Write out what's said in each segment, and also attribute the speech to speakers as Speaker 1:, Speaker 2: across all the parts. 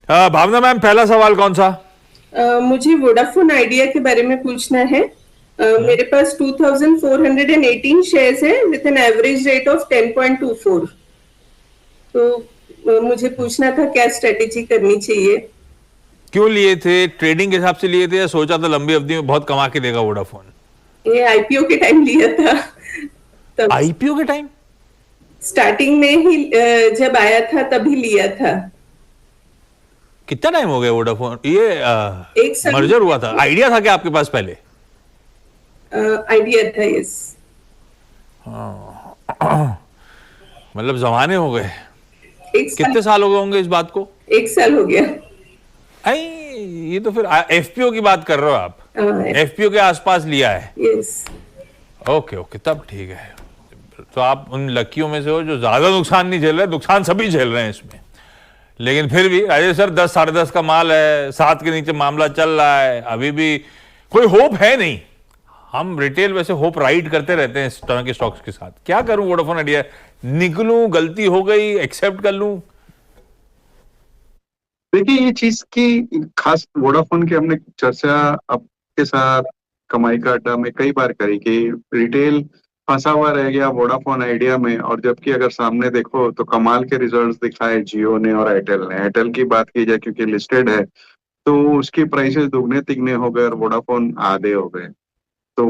Speaker 1: भावना ma'am, पहला सवाल कौन सा?
Speaker 2: मुझे वोडाफोन आइडिया के बारे में पूछना है। मेरे पास 2418 शेयर्स है with an average rate of 10.24। तो मुझे पूछना था क्या स्ट्रेटेजी करनी चाहिए।
Speaker 1: क्यों लिए थे? ट्रेडिंग के हिसाब से लिए थे या सोचा था लंबी अवधि में बहुत कमा के देगा वोडाफोन?
Speaker 2: ये आईपीओ के टाइम लिया था तब।
Speaker 1: आईपीओ के टाइम?
Speaker 2: स्टार्टिंग में ही जब आया था तभी लिया था।
Speaker 1: कितना टाइम हो गया वोडाफोन ये
Speaker 2: एक साल
Speaker 1: मर्जर हुआ था? आइडिया था क्या आपके पास पहले?
Speaker 2: आइडिया था, यस।
Speaker 1: मतलब जमाने हो गए।
Speaker 2: एक साल।
Speaker 1: कितने साल हो गए होंगे इस बात को?
Speaker 2: एक साल हो गया।
Speaker 1: आई, ये तो फिर एफपीओ की बात कर रहे हो आप? एफपीओ के आसपास लिया है?
Speaker 2: यस।
Speaker 1: ओके ओके, तब ठीक है। तो आप उन लक्कियों में से हो जो ज्यादा नुकसान नहीं झेल रहे। नुकसान सभी झेल रहे हैं इसमें, लेकिन फिर भी राजेश सर 10 साढ़े 10 का माल है, 7 के नीचे मामला चल रहा है, अभी भी कोई होप है नहीं। हम रिटेल वैसे होप राइड करते रहते हैं इस तरह के स्टॉक्स के साथ। क्या करूं? वोडाफोन आइडिया निकलूं, गलती हो गई, एक्सेप्ट कर लूं?
Speaker 3: देखिए, ये चीज की खास वोडाफोन की हमने चर्चा आपके साथ कमाई का अड्डा में कई बार करी कि रिटेल फंसा हुआ रह गया वोडाफोन आइडिया में। और जबकि अगर सामने देखो तो कमाल के रिजल्ट्स दिखाए जियो ने और एयरटेल ने। एयरटेल की बात की जाए क्योंकि लिस्टेड है, तो उसकी प्राइसेस दुगने तिगने हो गए और वोडाफोन आधे हो गए। तो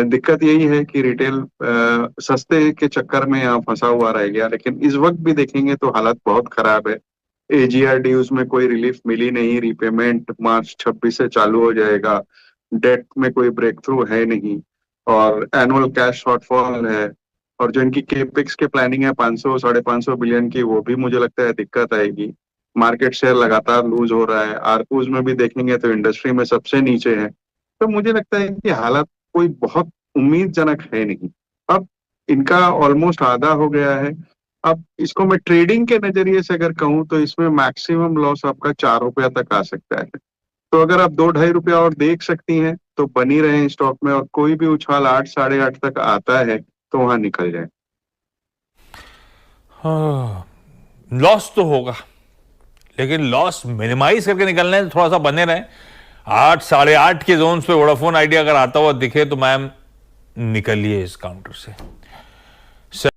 Speaker 3: दिक्कत यही है कि रिटेल सस्ते के चक्कर में यहाँ फंसा हुआ रह गया। लेकिन इस वक्त भी देखेंगे तो हालत बहुत खराब है। एजीआर ड्यूज में कोई रिलीफ मिली नहीं, रीपेमेंट मार्च 26 से चालू हो जाएगा, डेट में कोई ब्रेक थ्रू है नहीं, और एनुअल कैश शॉर्टफॉल है। और जो इनकी केपेक्स के प्लानिंग है 500 550 बिलियन की, वो भी मुझे लगता है दिक्कत आएगी। मार्केट शेयर लगातार लूज हो रहा है। आरपूज में भी देखेंगे तो इंडस्ट्री में सबसे नीचे है। तो मुझे लगता है कि हालत कोई बहुत उम्मीदजनक है नहीं। अब इनका ऑलमोस्ट आधा हो गया है। अब इसको मैं ट्रेडिंग के नजरिए से अगर कहूँ तो इसमें मैक्सिमम लॉस आपका 4 रुपया तक आ सकता है। तो अगर आप 2-2.5 रुपया और देख सकती हैं तो बनी रहे स्टॉक में, और कोई भी उछाल 8 8.5 तक आता है तो वहां निकल जाए।
Speaker 1: लॉस तो होगा, लेकिन लॉस मिनिमाइज करके निकलना है तो थोड़ा सा बने रहे। 8 8.5 के जोन पे वोडाफोन आइडिया अगर आता हुआ दिखे तो मैम निकलिए इस काउंटर से।